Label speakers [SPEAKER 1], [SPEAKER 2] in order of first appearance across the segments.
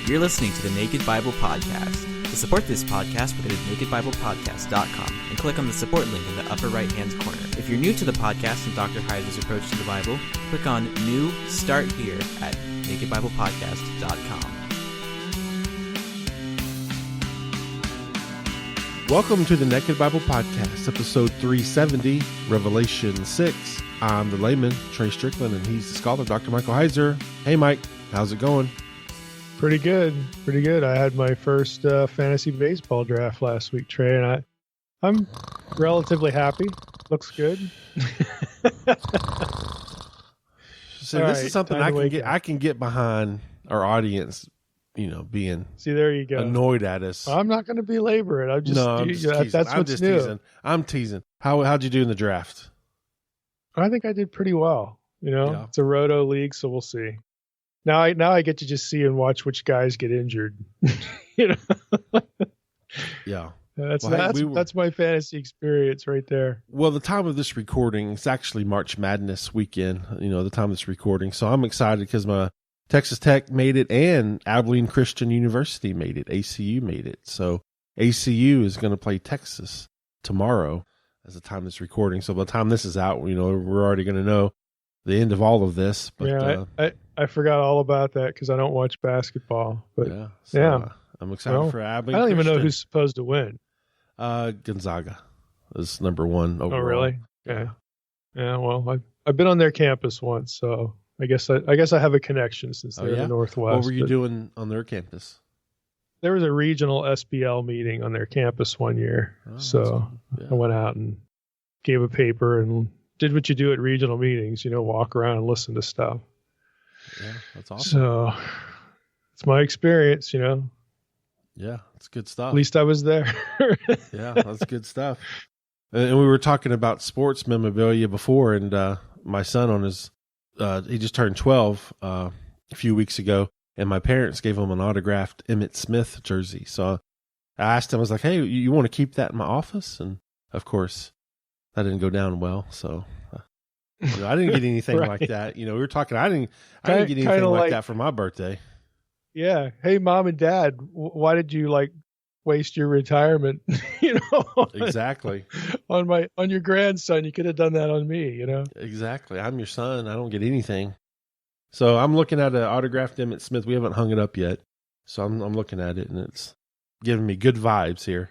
[SPEAKER 1] You're listening to the Naked Bible Podcast. To support this podcast, go to nakedbiblepodcast.com and click on the support link in the upper right-hand corner. If you're new to the podcast and Dr. Heiser's approach to the Bible, click on New Start Here at nakedbiblepodcast.com.
[SPEAKER 2] Welcome to the Naked Bible Podcast, episode 370, Revelation 6. I'm the layman, Trey Strickland, and he's the scholar, Dr. Michael Heiser. Hey, Mike, how's it going?
[SPEAKER 3] Pretty good. I had my first fantasy baseball draft last week, Trey, and I'm relatively happy. Looks good.
[SPEAKER 2] So this is something I can get behind our audience, being
[SPEAKER 3] there you go.
[SPEAKER 2] Annoyed at us.
[SPEAKER 3] I'm not going to belabor it. I'm just teasing. That's what's new.
[SPEAKER 2] Teasing. I'm teasing. How'd you do in the draft?
[SPEAKER 3] I think I did pretty well. It's a roto league, so we'll see. Now I get to just see and watch which guys get injured.
[SPEAKER 2] Yeah.
[SPEAKER 3] That's my fantasy experience right there.
[SPEAKER 2] Well, the time of this recording, it's actually March Madness weekend, the time of this recording. So I'm excited because my Texas Tech made it and Abilene Christian University made it. ACU made it. So ACU is going to play Texas tomorrow as the time of this recording. So by the time this is out, we're already going to know the end of all of this. But
[SPEAKER 3] I forgot all about that because I don't watch basketball. But
[SPEAKER 2] I'm excited for Abilene.
[SPEAKER 3] I don't
[SPEAKER 2] Christian.
[SPEAKER 3] even know who's supposed to win.
[SPEAKER 2] Gonzaga is number one overall.
[SPEAKER 3] Oh, really? Yeah. Well, I've been on their campus once, so I guess I have a connection since they're in the Northwest.
[SPEAKER 2] What were you doing on their campus?
[SPEAKER 3] There was a regional SBL meeting on their campus one year, I went out and gave a paper and did what you do at regional meetings. Walk around and listen to stuff.
[SPEAKER 2] Yeah, that's awesome.
[SPEAKER 3] So it's my experience.
[SPEAKER 2] Yeah, it's good stuff.
[SPEAKER 3] At least I was there.
[SPEAKER 2] Yeah, that's good stuff. And we were talking about sports memorabilia before, and my son on his, he just turned 12 a few weeks ago, and my parents gave him an autographed Emmitt Smith jersey. So I asked him, I was like, hey, you want to keep that in my office? And of course, that didn't go down well. So I didn't get anything
[SPEAKER 3] Right.
[SPEAKER 2] like that. We were talking, I didn't get anything like that for my birthday.
[SPEAKER 3] Yeah. Hey, mom and dad, why did you waste your retirement?
[SPEAKER 2] Exactly.
[SPEAKER 3] on your grandson. You could have done that on me.
[SPEAKER 2] Exactly. I'm your son. I don't get anything. So I'm looking at an autographed Emmitt Smith. We haven't hung it up yet. So I'm looking at it, and it's giving me good vibes here.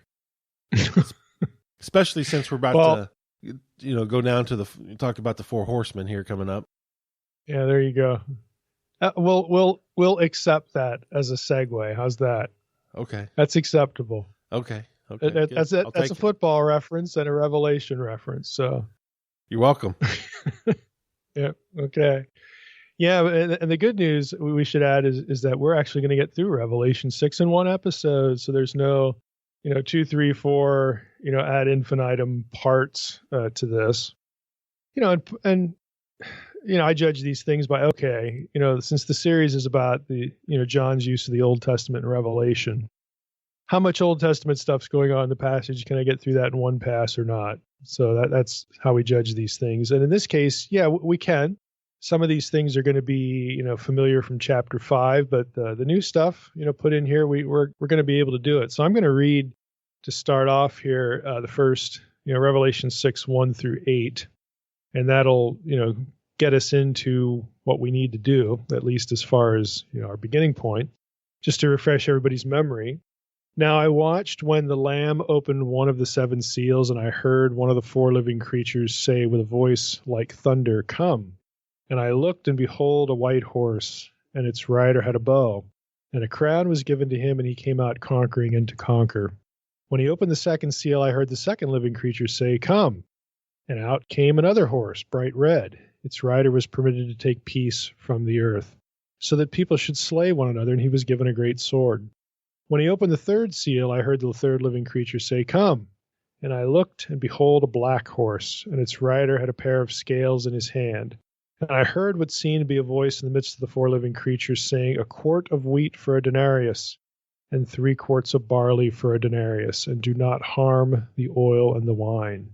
[SPEAKER 2] Especially since we're about to, go down to talk about the four horsemen here coming up.
[SPEAKER 3] Yeah, there you go. We'll accept that as a segue. How's that?
[SPEAKER 2] Okay.
[SPEAKER 3] That's acceptable.
[SPEAKER 2] Okay.
[SPEAKER 3] That's it. That's a football reference and a Revelation reference. So
[SPEAKER 2] you're welcome.
[SPEAKER 3] Yeah. Okay. Yeah, and the good news we should add is that we're actually going to get through Revelation 6 in one episode. So there's no, 2, 3, 4, ad infinitum parts to this. And I judge these things by, since the series is about the, John's use of the Old Testament and Revelation, how much Old Testament stuff's going on in the passage? Can I get through that in one pass or not? So that's how we judge these things. And in this case, we can. Some of these things are going to be, familiar from chapter 5, but the new stuff, put in here, we're going to be able to do it. So I'm going to read to start off here the first, Revelation 6, 1 through 8, and that'll, get us into what we need to do, at least as far as, our beginning point, just to refresh everybody's memory. Now I watched when the Lamb opened one of the 7 seals, and I heard one of the 4 living creatures say with a voice like thunder, "Come." And I looked, and behold, a white horse, and its rider had a bow, and a crown was given to him, and he came out conquering and to conquer. When he opened the 2nd seal, I heard the 2nd living creature say, "Come." And out came another horse, bright red. Its rider was permitted to take peace from the earth, so that people should slay one another, and he was given a great sword. When he opened the 3rd seal, I heard the 3rd living creature say, "Come." And I looked, and behold, a black horse, and its rider had a pair of scales in his hand. And I heard what seemed to be a voice in the midst of the 4 living creatures saying, "A quart of wheat for a denarius, and 3 quarts of barley for a denarius, and do not harm the oil and the wine."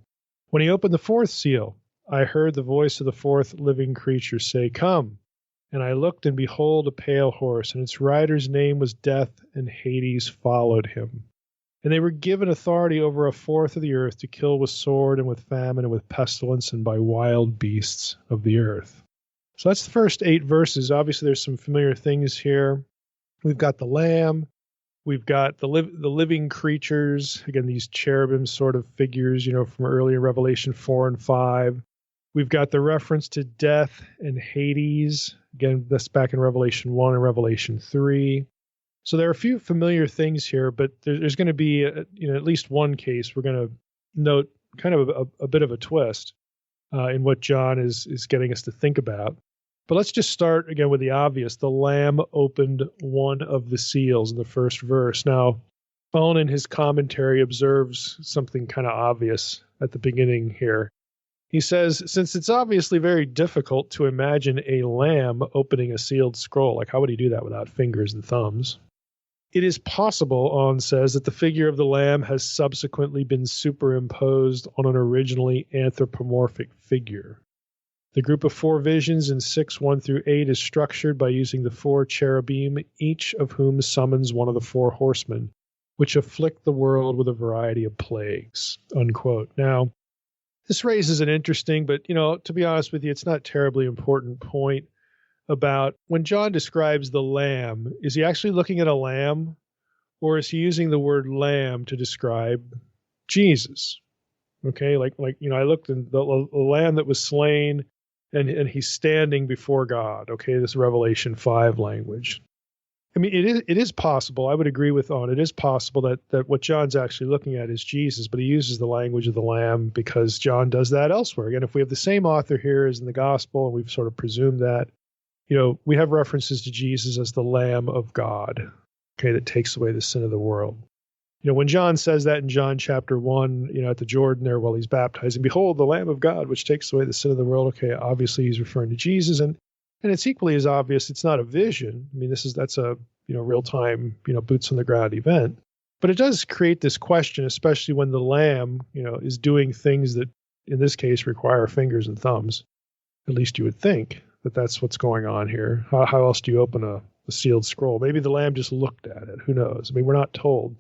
[SPEAKER 3] When he opened the 4th seal, I heard the voice of the 4th living creature say, "Come." And I looked, and behold, a pale horse, and its rider's name was Death, and Hades followed him. And they were given authority over a fourth of the earth to kill with sword and with famine and with pestilence and by wild beasts of the earth. So that's the first 8 verses. Obviously, there's some familiar things here. We've got the Lamb. We've got the living creatures. Again, these cherubim sort of figures, from earlier Revelation 4 and 5. We've got the reference to death and Hades. Again, that's back in Revelation 1 and Revelation 3. So there are a few familiar things here, but there's going to be, at least one case we're going to note kind of a bit of a twist in what John is getting us to think about. But let's just start again with the obvious. The Lamb opened one of the seals in the first verse. Now, Owen in his commentary observes something kind of obvious at the beginning here. He says, since it's obviously very difficult to imagine a lamb opening a sealed scroll, like how would he do that without fingers and thumbs? It is possible, Owen says, that the figure of the lamb has subsequently been superimposed on an originally anthropomorphic figure. The group of 4 visions in 6, 1 through 8 is structured by using the 4 cherubim, each of whom summons one of the 4 horsemen, which afflict the world with a variety of plagues, unquote. Now, this raises an interesting, but, to be honest with you, it's not terribly important point about when John describes the lamb, is he actually looking at a lamb, or is he using the word lamb to describe Jesus? Okay, like I looked in the lamb that was slain, and he's standing before God. Okay, this Revelation 5 language. I mean, it is possible. I would agree with Owen. It is possible that what John's actually looking at is Jesus, but he uses the language of the Lamb because John does that elsewhere. Again, if we have the same author here as in the Gospel, and we've sort of presumed that, we have references to Jesus as the Lamb of God, okay, that takes away the sin of the world. When John says that in John chapter 1, at the Jordan there while he's baptizing, behold, the Lamb of God, which takes away the sin of the world. Okay, obviously he's referring to Jesus, and it's equally as obvious it's not a vision. I mean, that's a real time boots on the ground event, but it does create this question, especially when the Lamb is doing things that in this case require fingers and thumbs. At least you would think that that's what's going on here. How else do you open a sealed scroll? Maybe the Lamb just looked at it. Who knows? I mean, we're not told.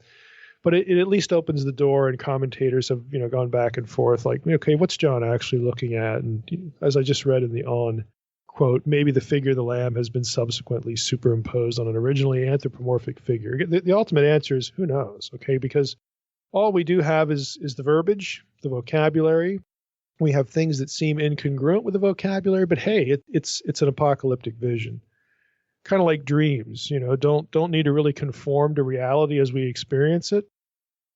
[SPEAKER 3] But it at least opens the door, and commentators have gone back and forth like, okay, what's John actually looking at? And as I just read in the On quote, maybe the figure of the Lamb has been subsequently superimposed on an originally anthropomorphic figure. The ultimate answer is who knows, okay? Because all we do have is the verbiage, the vocabulary. We have things that seem incongruent with the vocabulary, but hey, it's an apocalyptic vision. Kind of like dreams, don't need to really conform to reality as we experience it.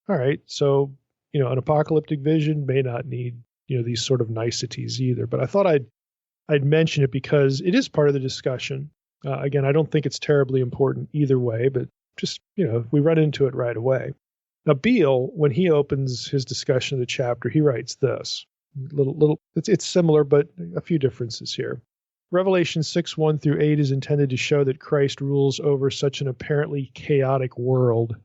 [SPEAKER 3] All right, so, an apocalyptic vision may not need, these sort of niceties either. But I thought I'd mention it because it is part of the discussion. Again, I don't think it's terribly important either way, but just, we run into it right away. Now, Beale, when he opens his discussion of the chapter, he writes this. It's similar, but a few differences here. Revelation 6, 1 through 8 is intended to show that Christ rules over such an apparently chaotic world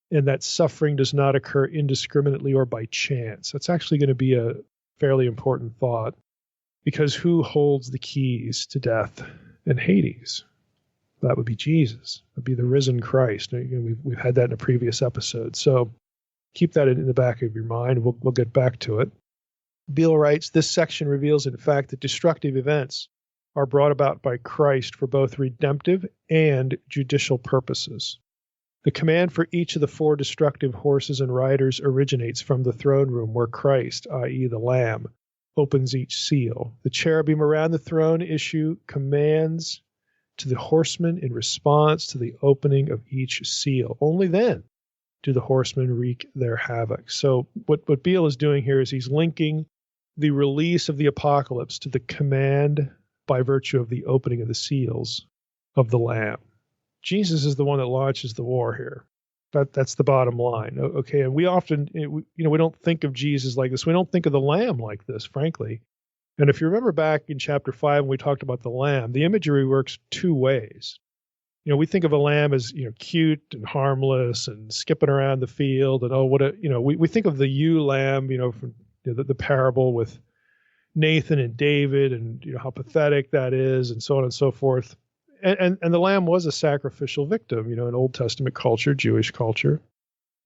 [SPEAKER 3] and that suffering does not occur indiscriminately or by chance. That's actually going to be a fairly important thought, because who holds the keys to death and Hades? That would be Jesus. It would be the risen Christ. We've had that in a previous episode. So keep that in the back of your mind. We'll get back to it. Beale writes, this section reveals, in fact, that destructive events are brought about by Christ for both redemptive and judicial purposes. The command for each of the 4 destructive horses and riders originates from the throne room where Christ, i.e. the Lamb, opens each seal. The cherubim around the throne issue commands to the horsemen in response to the opening of each seal. Only then do the horsemen wreak their havoc. So what Beale is doing here is he's linking the release of the apocalypse to the command by virtue of the opening of the seals of the Lamb. Jesus is the one that launches the war here. That's the bottom line. Okay, and we often, we don't think of Jesus like this. We don't think of the Lamb like this, frankly. And if you remember back in chapter 5 when we talked about the Lamb, the imagery works 2 ways. We think of a lamb as, cute and harmless and skipping around the field and, we think of the ewe lamb, from the parable with Nathan and David, and how pathetic that is, and so on and so forth. And the lamb was a sacrificial victim, in Old Testament culture, Jewish culture.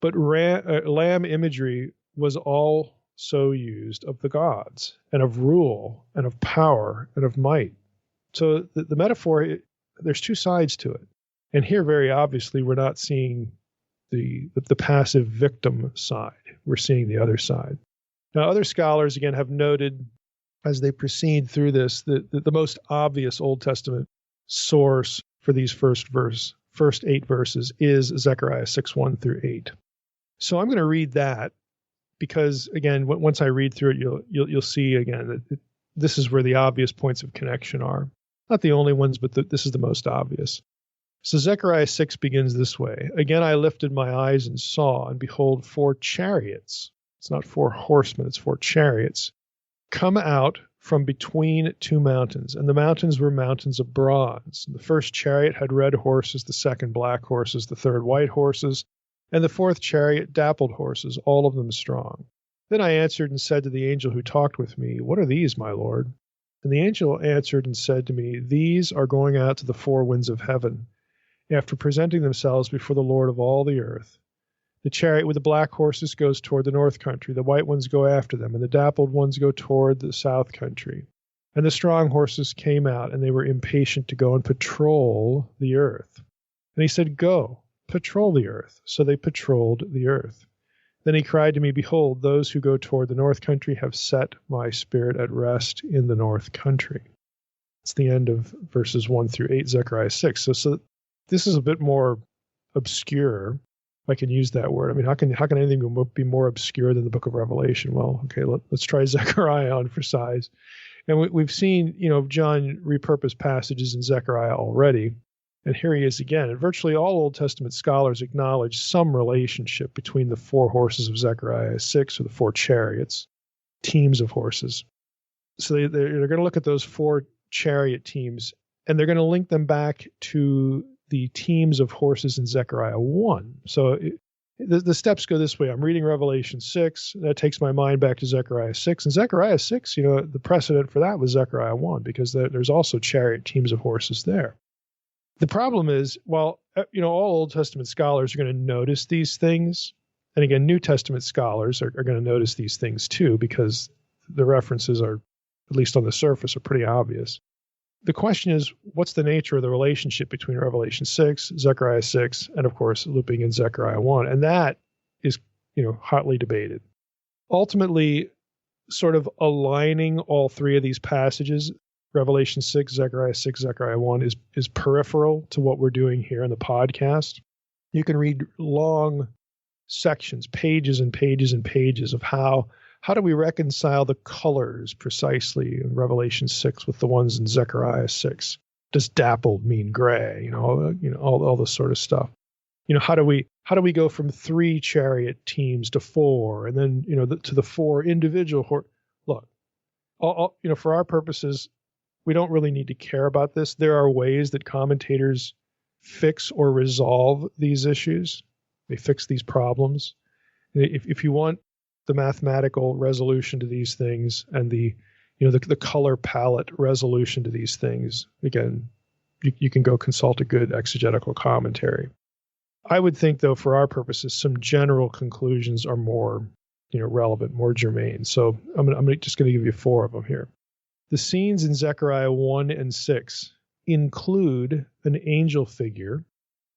[SPEAKER 3] But lamb imagery was also used of the gods and of rule and of power and of might. So the metaphor, there's two sides to it. And here, very obviously, we're not seeing the passive victim side. We're seeing the other side. Now, other scholars, again, have noted as they proceed through this that the most obvious Old Testament source for these first 8 verses is Zechariah 6:1 through 8. So I'm going to read that because, again, once I read through it, you'll see again that this is where the obvious points of connection are. Not the only ones, but this is the most obvious. So Zechariah 6 begins this way. Again, I lifted my eyes and saw, and behold, 4 chariots. It's not 4 horsemen, it's 4 chariots. Come out from between 2 mountains, and the mountains were mountains of bronze. The first chariot had red horses, the second black horses, the third white horses, and the fourth chariot dappled horses, all of them strong. Then I answered and said to the angel who talked with me, What are these, my Lord? And the angel answered and said to me, These are going out to the 4 winds of heaven, after presenting themselves before the Lord of all the earth. The chariot with the black horses goes toward the north country, the white ones go after them, and the dappled ones go toward the south country. And the strong horses came out, and they were impatient to go and patrol the earth. And he said, Go, patrol the earth. So they patrolled the earth. Then he cried to me, Behold, those who go toward the north country have set my spirit at rest in the north country. It's the end of verses 1 through 8, Zechariah 6. So this is a bit more obscure, if I can use that word. I mean, how can anything be more obscure than the book of Revelation? Well, okay, let's try Zechariah on for size. And we've seen, John repurpose passages in Zechariah already. And here he is again. And virtually all Old Testament scholars acknowledge some relationship between the 4 horses of Zechariah 6, or the 4 chariots, teams of horses. So they're going to look at those 4 chariot teams, and they're going to link them back to the teams of horses in Zechariah 1. So the steps go this way. I'm reading Revelation 6. That takes my mind back to Zechariah 6. And Zechariah 6, the precedent for that was Zechariah 1, because there's also chariot teams of horses there. The problem is, while all Old Testament scholars are going to notice these things, and again, New Testament scholars are going to notice these things too, because the references are, at least on the surface, are pretty obvious. The question is, what's the nature of the relationship between Revelation 6, Zechariah 6, and of course, looping in Zechariah 1? And that is, hotly debated. Ultimately, sort of aligning all 3 of these passages, Revelation 6, Zechariah 6, Zechariah 1, is peripheral to what we're doing here in the podcast. You can read long sections, pages and pages and pages of how do we reconcile the colors precisely in Revelation 6 with the ones in Zechariah 6? Does dappled mean gray? All this sort of stuff. How do we go from 3 chariot teams to 4, and then to the 4 individual Look, for our purposes, we don't really need to care about this. There are ways that commentators fix or resolve these issues. They fix these problems. If you want the mathematical resolution to these things and the color palette resolution to these things, again, you can go consult a good exegetical commentary. I would think, though, for our purposes, some general conclusions are more relevant, more germane. So I'm just going to give you 4 of them here. The scenes in Zechariah 1 and 6 include an angel figure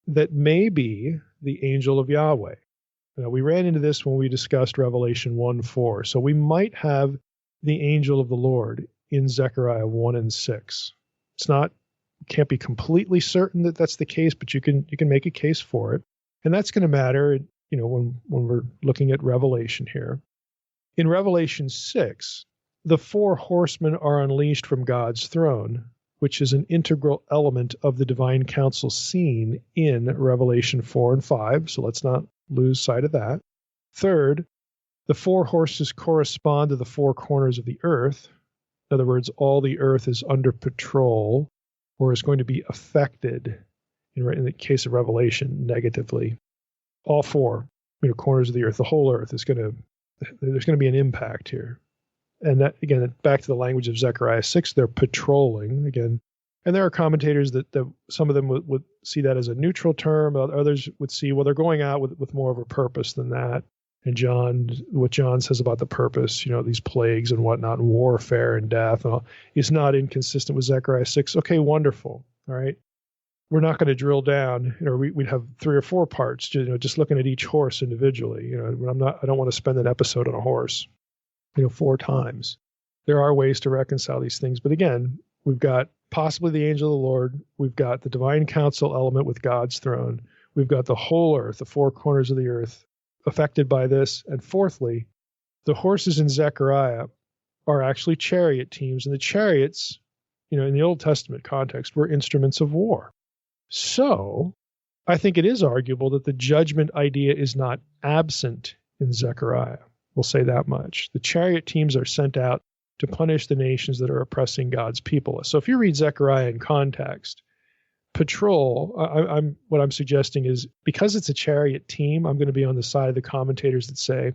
[SPEAKER 3] that may be the angel of Yahweh. Now, we ran into this when we discussed Revelation 1:4. So we might have the angel of the Lord in Zechariah 1 and 6. Can't be completely certain that that's the case, but you can make a case for it. And that's going to matter, when we're looking at Revelation here. In Revelation 6, the 4 horsemen are unleashed from God's throne, which is an integral element of the divine council scene in Revelation 4 and 5. So let's not lose sight of that. Third, the 4 horses correspond to the 4 corners of the earth. In other words, all the earth is under patrol or is going to be affected, in the case of Revelation, negatively. All 4 corners of the earth, the whole earth there's going to be an impact here. And that, again, back to the language of Zechariah 6, they're patrolling again. And there are commentators that some of them would see that as a neutral term. Others would see, well, they're going out with more of a purpose than that. And what John says about the purpose, these plagues and whatnot, and warfare and death, and all, is not inconsistent with Zechariah 6. Okay, wonderful. All right. We're not going to drill down, we'd have 3 or 4 parts, just looking at each horse individually. I don't want to spend an episode on a horse, 4 times. There are ways to reconcile these things. But again, we've got possibly the angel of the Lord. We've got the divine council element with God's throne. We've got the whole earth, the 4 corners of the earth affected by this. And fourthly, the horses in Zechariah are actually chariot teams. And the chariots, in the Old Testament context, were instruments of war. So I think it is arguable that the judgment idea is not absent in Zechariah. We'll say that much. The chariot teams are sent out to punish the nations that are oppressing God's people. So if you read Zechariah in context, patrol, what I'm suggesting is, because it's a chariot team, I'm going to be on the side of the commentators that say,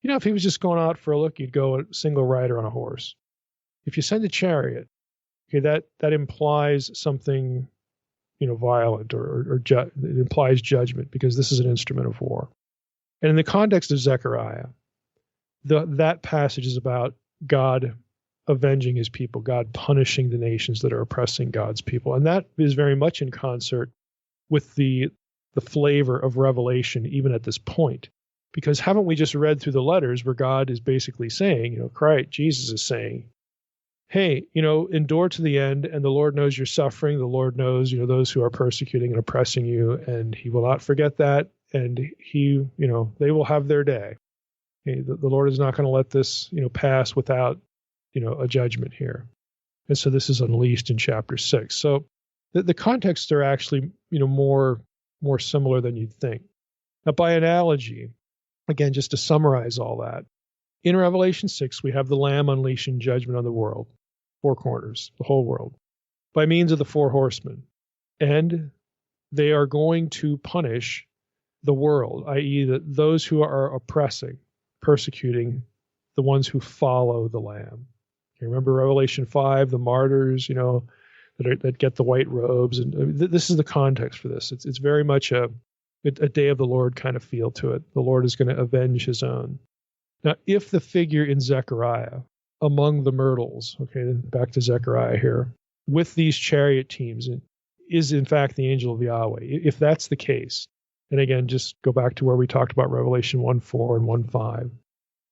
[SPEAKER 3] if he was just going out for a look, you'd go a single rider on a horse. If you send a chariot, okay, that implies something, violent or it implies judgment, because this is an instrument of war. And in the context of Zechariah, that passage is about God avenging his people, God punishing the nations that are oppressing God's people. And that is very much in concert with the flavor of Revelation, even at this point. Because haven't we just read through the letters where God is basically saying, Christ, Jesus is saying, hey, endure to the end, and the Lord knows your suffering. The Lord knows, those who are persecuting and oppressing you, and he will not forget that. And he, they will have their day. Okay, the Lord is not going to let this, pass without, a judgment here. And so this is unleashed in chapter 6. So the contexts are actually, more similar than you'd think. Now, by analogy, again, just to summarize all that, in Revelation 6, we have the Lamb unleashing judgment on the world, 4 corners, the whole world, by means of the 4 horsemen. And they are going to punish the world, i.e., those who are oppressing, persecuting the ones who follow the Lamb. Okay, remember Revelation 5, the martyrs, that get the white robes. And this is the context for this. It's very much a day of the Lord kind of feel to it. The Lord is going to avenge his own. Now, if the figure in Zechariah, among the myrtles, okay, back to Zechariah here, with these chariot teams, is in fact the angel of Yahweh, if that's the case, and again, just go back to where we talked about Revelation 1:4 and 1:5,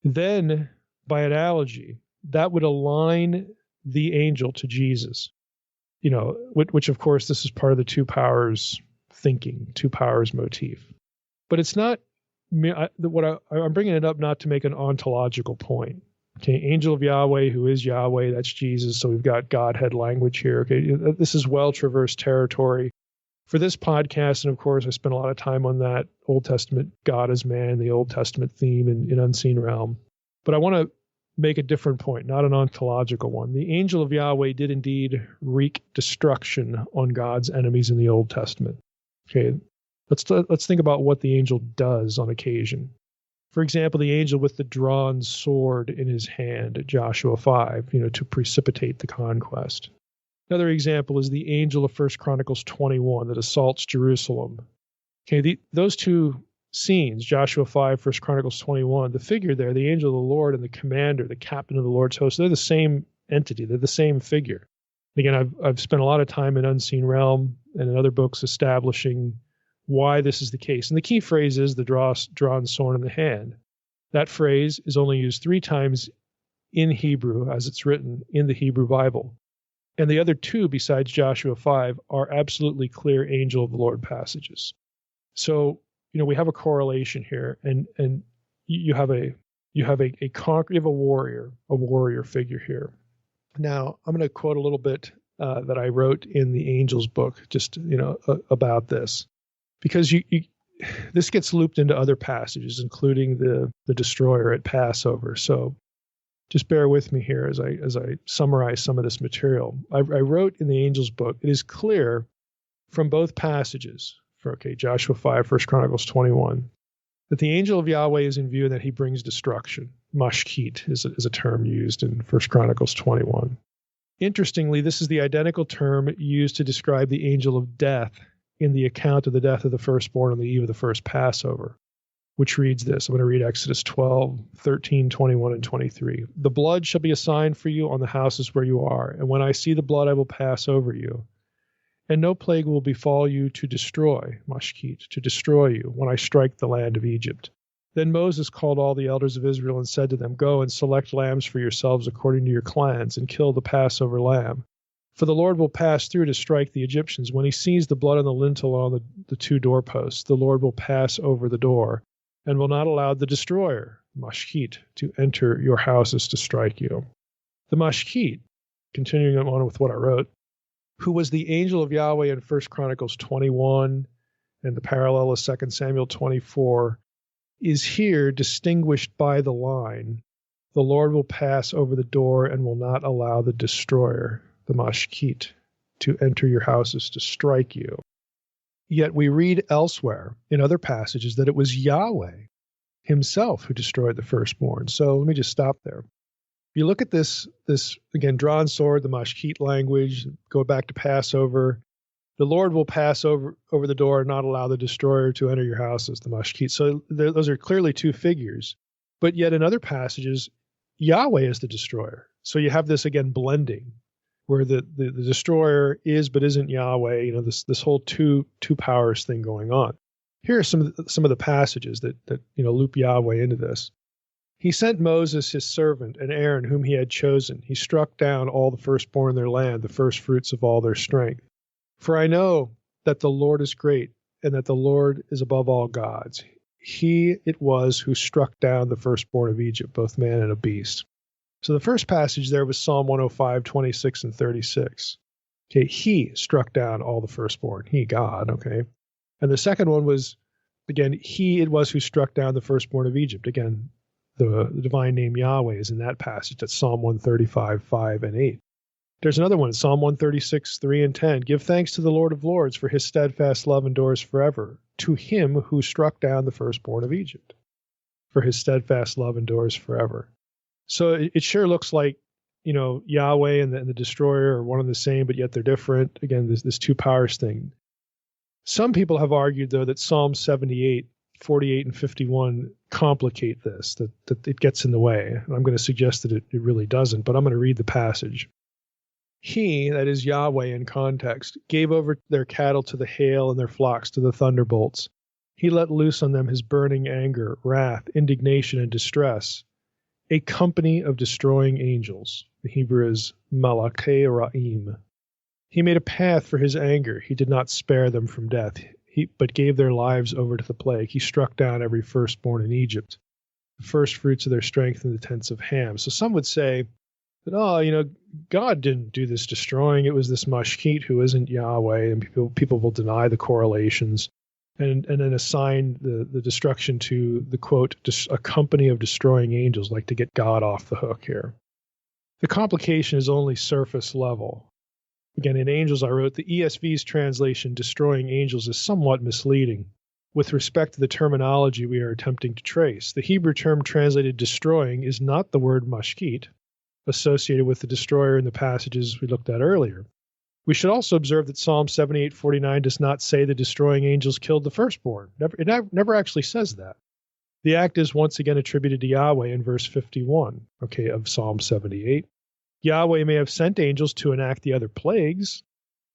[SPEAKER 3] then by analogy, that would align the angel to Jesus, which of course, this is part of the 2 powers thinking, 2 powers motif. But it's not, I'm bringing it up not to make an ontological point. Okay, angel of Yahweh, who is Yahweh, that's Jesus. So we've got Godhead language here. Okay, this is well-traversed territory. For this podcast, and of course, I spent a lot of time on that Old Testament God as man, the Old Testament theme in Unseen Realm. But I want to make a different point, not an ontological one. The angel of Yahweh did indeed wreak destruction on God's enemies in the Old Testament. Okay, let's think about what the angel does on occasion. For example, the angel with the drawn sword in his hand at Joshua 5, to precipitate the conquest. Another example is the angel of 1 Chronicles 21 that assaults Jerusalem. Okay, those 2 scenes, Joshua 5, 1 Chronicles 21, the figure there, the angel of the Lord and the commander, the captain of the Lord's host, they're the same entity. They're the same figure. Again, I've spent a lot of time in Unseen Realm and in other books establishing why this is the case. And the key phrase is the drawn sword in the hand. That phrase is only used 3 times in Hebrew as it's written in the Hebrew Bible. And the other 2, besides Joshua 5, are absolutely clear angel of the Lord passages. So, we have a correlation here, and you have a warrior figure here. Now, I'm going to quote a little bit that I wrote in the Angels book, just about this, because this gets looped into other passages, including the destroyer at Passover. So, just bear with me here as I summarize some of this material. I wrote in the Angels book, it is clear from both passages, Joshua 5, 1 Chronicles 21, that the angel of Yahweh is in view and that he brings destruction. mashkit is a term used in 1 Chronicles 21. Interestingly, this is the identical term used to describe the angel of death in the account of the death of the firstborn on the eve of the first Passover, which reads this. I'm going to read Exodus 12, 13, 21, and 23. The blood shall be a sign for you on the houses where you are, and when I see the blood, I will pass over you. And no plague will befall you to destroy, mashkit, to destroy you, when I strike the land of Egypt. Then Moses called all the elders of Israel and said to them, Go and select lambs for yourselves according to your clans, and kill the Passover lamb. For the Lord will pass through to strike the Egyptians. When he sees the blood on the lintel on the two doorposts, the Lord will pass over the door, and will not allow the destroyer, mashkit, to enter your houses to strike you. The mashkit, continuing on with what I wrote, who was the angel of Yahweh in 1 Chronicles 21, and the parallel is 2 Samuel 24, is here distinguished by the line, the Lord will pass over the door and will not allow the destroyer, the mashkit, to enter your houses to strike you. Yet we read elsewhere in other passages that it was Yahweh himself who destroyed the firstborn. So let me just stop there. If you look at this again, drawn sword, the mashkit language, go back to Passover, the Lord will pass over the door and not allow the destroyer to enter your houses, the mashkit. So those are clearly two figures. But yet in other passages, Yahweh is the destroyer. So you have this, again, blending, where the destroyer is but isn't Yahweh, this whole two powers thing going on. Here are some of the passages that loop Yahweh into this. He sent Moses his servant and Aaron whom he had chosen. He struck down all the firstborn in their land, the first fruits of all their strength. For I know that the Lord is great, and that the Lord is above all gods. He it was who struck down the firstborn of Egypt, both man and a beast. So the first passage there was Psalm 105, 26 and 36. Okay, he struck down all the firstborn. He, God, okay. And the second one was, again, he it was who struck down the firstborn of Egypt. Again, the divine name Yahweh is in that passage. That's Psalm 135, 5 and 8. There's another one, Psalm 136, 3 and 10. Give thanks to the Lord of Lords, for his steadfast love endures forever. To him who struck down the firstborn of Egypt, for his steadfast love endures forever. So it sure looks like, Yahweh and the destroyer are one and the same, but yet they're different. Again, this two powers thing. Some people have argued, though, that Psalm 78, 48, and 51 complicate this, that it gets in the way. And I'm going to suggest that it really doesn't, but I'm going to read the passage. He, that is Yahweh in context, gave over their cattle to the hail and their flocks to the thunderbolts. He let loose on them his burning anger, wrath, indignation, and distress. A company of destroying angels. The Hebrew is malakei ra'im. He made a path for his anger. He did not spare them from death, but gave their lives over to the plague. He struck down every firstborn in Egypt, the first fruits of their strength in the tents of Ham. So some would say that, God didn't do this destroying. It was this mashkit who isn't Yahweh, and people will deny the correlations and then assign the destruction to the, quote, a company of destroying angels, like to get God off the hook here. The complication is only surface level. Again, in Angels, I wrote, the ESV's translation, destroying angels, is somewhat misleading with respect to the terminology we are attempting to trace. The Hebrew term translated destroying is not the word mashkit, associated with the destroyer in the passages we looked at earlier. We should also observe that Psalm 78:49 does not say the destroying angels killed the firstborn. It never actually says that. The act is once again attributed to Yahweh in verse 51, of Psalm 78. Yahweh may have sent angels to enact the other plagues,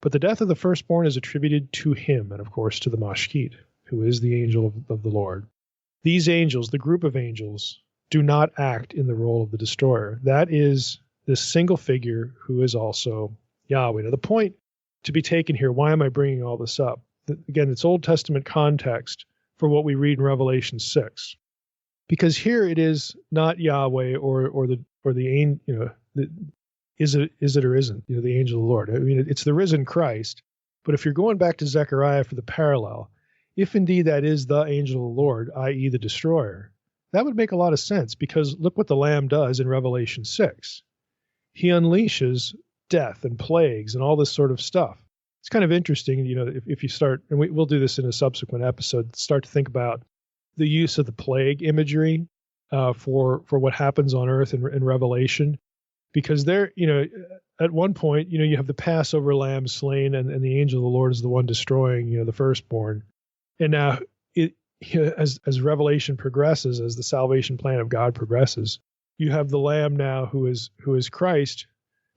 [SPEAKER 3] but the death of the firstborn is attributed to him, and of course to the mashkit, who is the angel of the Lord. These angels, the group of angels, do not act in the role of the destroyer. That is this single figure who is also Yahweh. Now, the point to be taken here, why am I bringing all this up? Again, it's Old Testament context for what we read in Revelation 6. Because here it is not Yahweh or the angel, is it or isn't, the angel of the Lord. I mean, it's the risen Christ. But if you're going back to Zechariah for the parallel, if indeed that is the angel of the Lord, i.e. the destroyer, that would make a lot of sense, because look what the Lamb does in Revelation 6. He unleashes death and plagues and all this sort of stuff. It's kind of interesting, if you start, and we'll do this in a subsequent episode, start to think about the use of the plague imagery for what happens on earth in Revelation, because there, at one point, you have the Passover lamb slain, and the angel of the Lord is the one destroying, the firstborn. And now, as Revelation progresses, as the salvation plan of God progresses, you have the Lamb now who is Christ,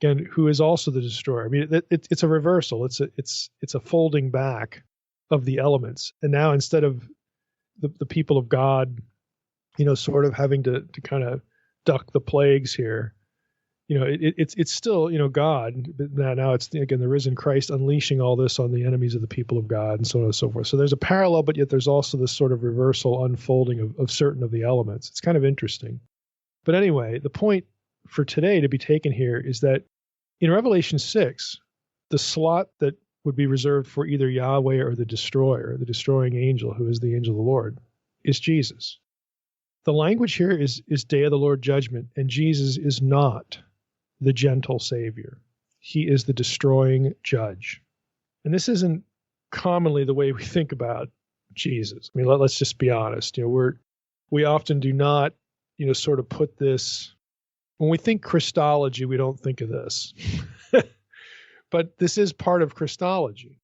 [SPEAKER 3] again, who is also the destroyer. I mean, it's a reversal. It's a folding back of the elements. And now, instead of the people of God, sort of having to kind of duck the plagues here, it's still, God, but now it's, again, the risen Christ unleashing all this on the enemies of the people of God, and so on and so forth. So there's a parallel, but yet there's also this sort of reversal unfolding of certain of the elements. It's kind of interesting. But anyway, the point for today to be taken here is that in Revelation 6, the slot that would be reserved for either Yahweh or the destroyer, the destroying angel, who is the angel of the Lord, is Jesus. The language here is day of the Lord judgment, and Jesus is not the gentle Savior. He is the destroying judge. And this isn't commonly the way we think about Jesus. I mean, let's just be honest. We often do not, sort of put this, when we think Christology, we don't think of this. But this is part of Christology.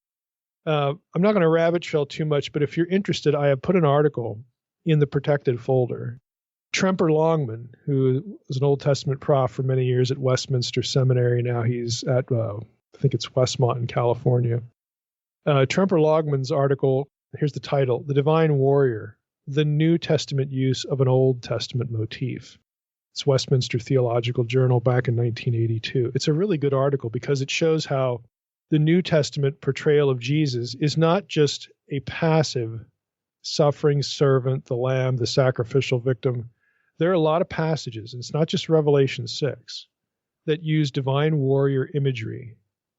[SPEAKER 3] I'm not going to rabbit trail too much, but if you're interested, I have put an article in the protected folder. Tremper Longman, who was an Old Testament prof for many years at Westminster Seminary, now he's at, I think it's Westmont in California. Tremper Longman's article, here's the title, The Divine Warrior, the New Testament Use of an Old Testament Motif. It's Westminster Theological Journal back in 1982. It's a really good article because it shows how the New Testament portrayal of Jesus is not just a passive suffering servant, the lamb, the sacrificial victim. There are a lot of passages, and it's not just Revelation 6, that use divine warrior imagery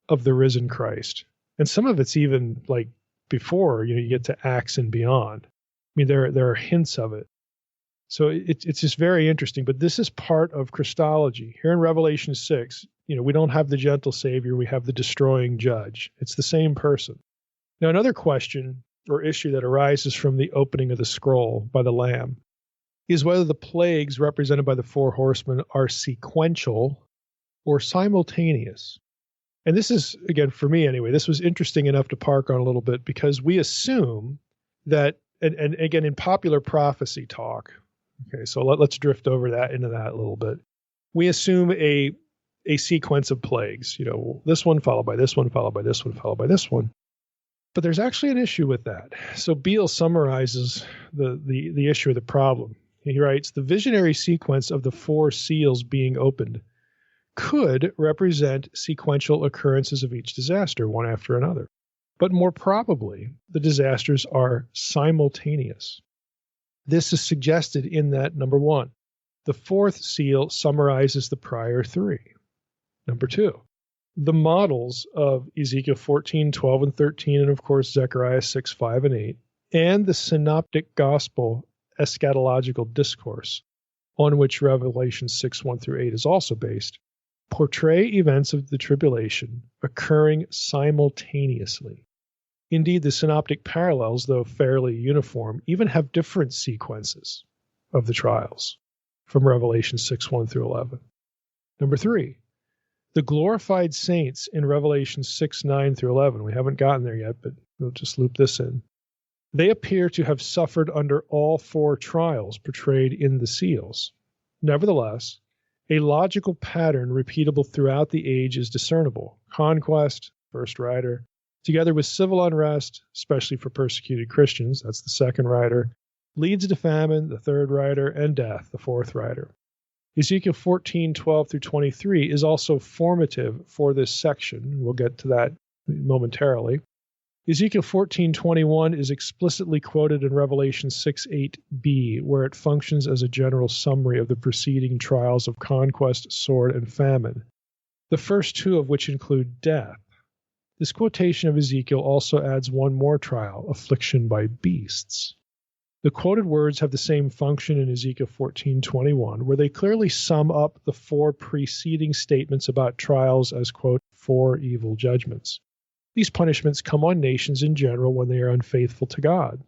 [SPEAKER 3] of the risen Christ. And some of it's even like before, you get to Acts and beyond. I mean, there are hints of it. So it's just very interesting. But this is part of Christology. Here in Revelation 6, we don't have the gentle Savior, we have the destroying judge. It's the same person. Now, another question or issue that arises from the opening of the scroll by the Lamb is whether the plagues represented by the four horsemen are sequential or simultaneous. And this is, again, for me anyway, this was interesting enough to park on a little bit because we assume that, and again, in popular prophecy talk, okay, so let's drift over into that a little bit. We assume a sequence of plagues, this one followed by this one, followed by this one, followed by this one. But there's actually an issue with that. So Beale summarizes the issue of the problem. He writes, the visionary sequence of the four seals being opened could represent sequential occurrences of each disaster, one after another. But more probably, the disasters are simultaneous. This is suggested in that, number one, the fourth seal summarizes the prior three. Number two, the models of Ezekiel 14, 12, and 13, and of course Zechariah 6, 5, and 8, and the synoptic gospel eschatological discourse, on which Revelation 6, 1 through 8 is also based, portray events of the tribulation occurring simultaneously. Indeed, the synoptic parallels, though fairly uniform, even have different sequences of the trials from Revelation 6, 1 through 11. Number three, the glorified saints in Revelation 6, 9 through 11. We haven't gotten there yet, but we'll just loop this in. They appear to have suffered under all four trials portrayed in the seals. Nevertheless, a logical pattern repeatable throughout the age is discernible. Conquest, first rider, together with civil unrest, especially for persecuted Christians, that's the second rider, leads to famine, the third rider, and death, the fourth rider. Ezekiel 14, 12 through 23 is also formative for this section. We'll get to that momentarily. Ezekiel 14:21 is explicitly quoted in Revelation 6:8b, where it functions as a general summary of the preceding trials of conquest, sword, and famine, the first two of which include death. This quotation of Ezekiel also adds one more trial, affliction by beasts. The quoted words have the same function in Ezekiel 14:21, where they clearly sum up the four preceding statements about trials as, quote, four evil judgments. These punishments come on nations in general when they are unfaithful to God.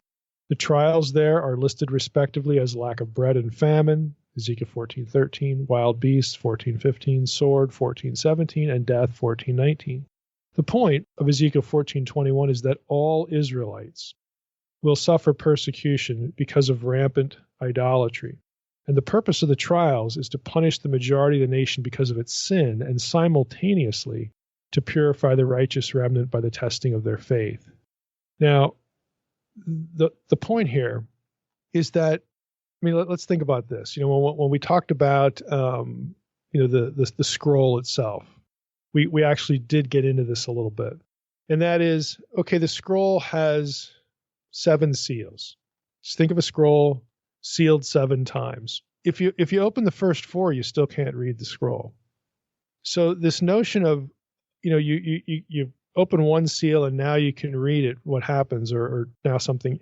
[SPEAKER 3] The trials there are listed respectively as lack of bread and famine, Ezekiel 14:13, wild beasts 14:15, sword 14:17, and death 14:19. The point of Ezekiel 14:21 is that all Israelites will suffer persecution because of rampant idolatry. And the purpose of the trials is to punish the majority of the nation because of its sin, and simultaneously to purify the righteous remnant by the testing of their faith. Now, the point here is that, I mean, let's think about this. When we talked about the scroll itself, we actually did get into this a little bit, and that is, okay, the scroll has 7 seals. Just think of a scroll sealed 7 times. If you open the first 4, you still can't read the scroll. So this notion of, you open one seal and now you can read it, what happens, or now something.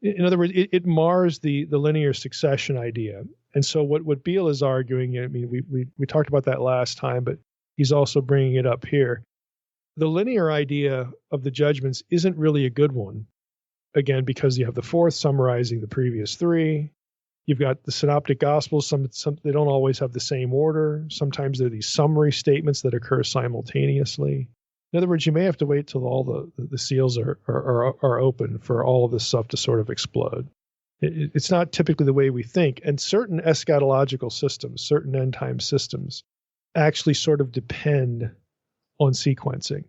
[SPEAKER 3] In other words, it mars the linear succession idea. And so what Beale is arguing, I mean, we talked about that last time, but he's also bringing it up here. The linear idea of the judgments isn't really a good one. Again, because you have the 4th summarizing the previous 3. You've got the synoptic gospels. Some they don't always have the same order. Sometimes they're these summary statements that occur simultaneously. In other words, you may have to wait till all the seals are open for all of this stuff to sort of explode. It's not typically the way we think. And certain eschatological systems, certain end time systems, actually sort of depend on sequencing.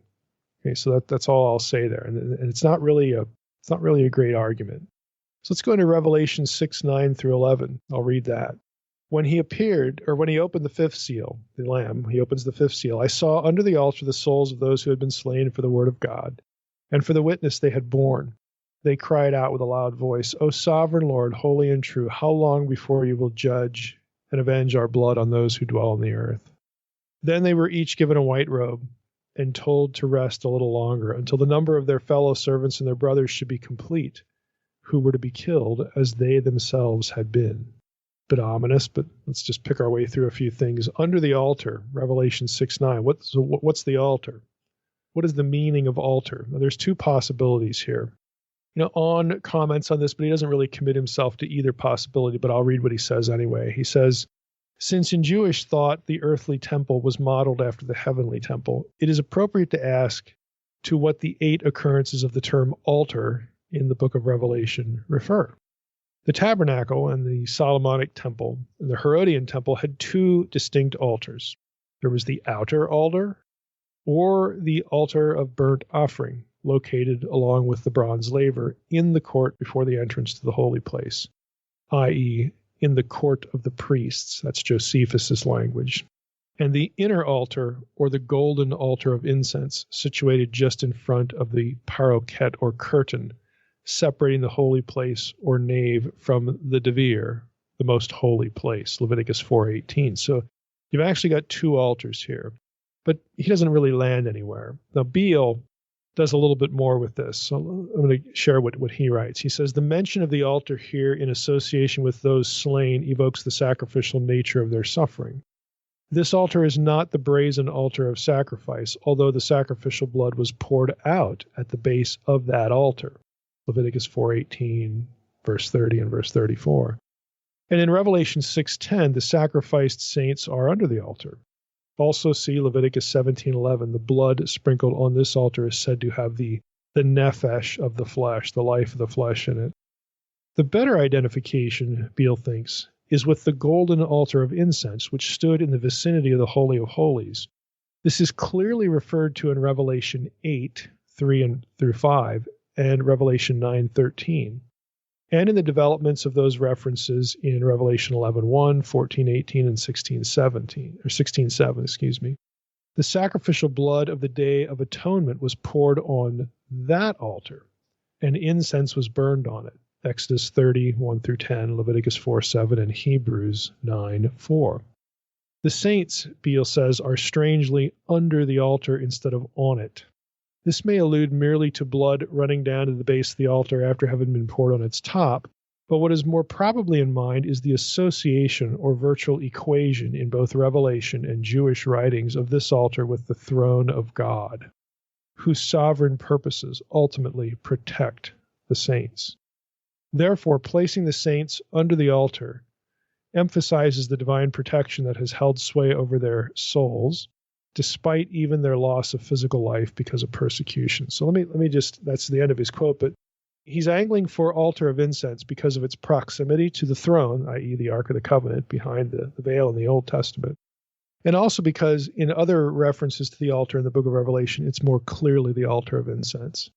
[SPEAKER 3] Okay, so that's all I'll say there. And it's not really a great argument. So let's go into Revelation 6:9 through 11. I'll read that. When he appeared, or when he opened the 5th seal, the Lamb, he opens the 5th seal, I saw under the altar the souls of those who had been slain for the word of God, and for the witness they had borne. They cried out with a loud voice, O sovereign Lord, holy and true, how long before you will judge and avenge our blood on those who dwell on the earth? Then they were each given a white robe, and told to rest a little longer, until the number of their fellow servants and their brothers should be complete, who were to be killed as they themselves had been. Bit ominous, but let's just pick our way through a few things. Under the altar, Revelation 6:9. What's the altar? What is the meaning of altar? Now, there's 2 possibilities here. On comments on this, but he doesn't really commit himself to either possibility, but I'll read what he says anyway. He says, since in Jewish thought the earthly temple was modeled after the heavenly temple, it is appropriate to ask to what the 8 occurrences of the term altar in the book of Revelation refer. The tabernacle and the Solomonic temple and the Herodian temple had 2 distinct altars. There was the outer altar, or the altar of burnt offering, located along with the bronze laver in the court before the entrance to the holy place, i.e., in the court of the priests. That's Josephus' language. And the inner altar, or the golden altar of incense, situated just in front of the paroquet or curtain, separating the holy place or nave from the devir, the most holy place, Leviticus 4:18. So you've actually got 2 altars here, but he doesn't really land anywhere. Now, Beale does a little bit more with this, so I'm going to share what he writes. He says, the mention of the altar here in association with those slain evokes the sacrificial nature of their suffering. This altar is not the brazen altar of sacrifice, although the sacrificial blood was poured out at the base of that altar. Leviticus 4:18, verse 30 and verse 34. And in Revelation 6:10, the sacrificed saints are under the altar. Also see Leviticus 17:11. The blood sprinkled on this altar is said to have the nephesh of the flesh, the life of the flesh in it. The better identification, Beale thinks, is with the golden altar of incense, which stood in the vicinity of the Holy of Holies. This is clearly referred to in Revelation 8:3-5, and Revelation 9:13, and in the developments of those references in Revelation 11:1, 14:18, and 16:7. The sacrificial blood of the Day of Atonement was poured on that altar, and incense was burned on it. Exodus 30:1-10, Leviticus 4:7, and Hebrews 9:4. The saints, Beale says, are strangely under the altar instead of on it. This may allude merely to blood running down to the base of the altar after having been poured on its top, but what is more probably in mind is the association or virtual equation in both Revelation and Jewish writings of this altar with the throne of God, whose sovereign purposes ultimately protect the saints. Therefore, placing the saints under the altar emphasizes the divine protection that has held sway over their souls, despite even their loss of physical life because of persecution. So let me just, that's the end of his quote, but he's angling for altar of incense because of its proximity to the throne, i.e. the Ark of the Covenant behind the veil in the Old Testament. And also because in other references to the altar in the book of Revelation, it's more clearly the altar of incense.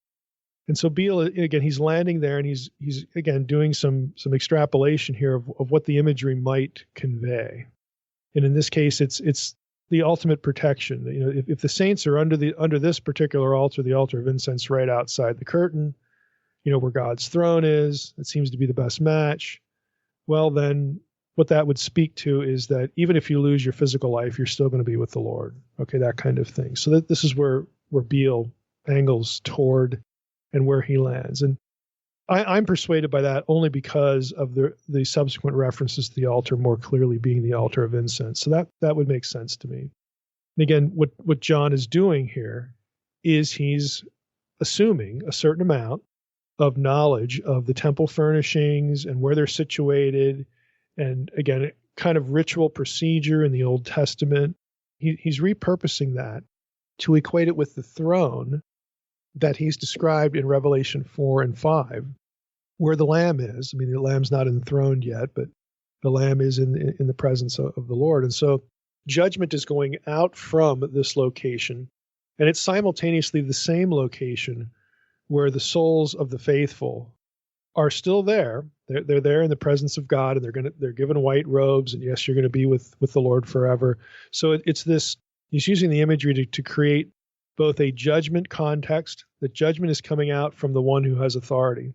[SPEAKER 3] And so Beale, again, he's landing there, and he's again doing some extrapolation here of what the imagery might convey. And in this case, it's the ultimate protection. You know, if the saints are under this particular altar, the altar of incense right outside the curtain, you know, where God's throne is, it seems to be the best match. Well, then what that would speak to is that even if you lose your physical life, you're still going to be with the Lord. Okay, that kind of thing. So this is where Beale angles toward and where he lands. And I'm persuaded by that only because of the subsequent references to the altar more clearly being the altar of incense. So that would make sense to me. And again, what John is doing here is he's assuming a certain amount of knowledge of the temple furnishings and where they're situated, and again, kind of ritual procedure in the Old Testament. He's repurposing that to equate it with the throne that he's described in Revelation 4 and 5, where the Lamb is. I mean, the Lamb's not enthroned yet, but the Lamb is in the presence of the Lord. And so judgment is going out from this location, and it's simultaneously the same location where the souls of the faithful are still there. They're there in the presence of God, and they're given white robes, and yes, you're going to be with the Lord forever. So it's this, he's using the imagery to create both a judgment context, that judgment is coming out from the one who has authority,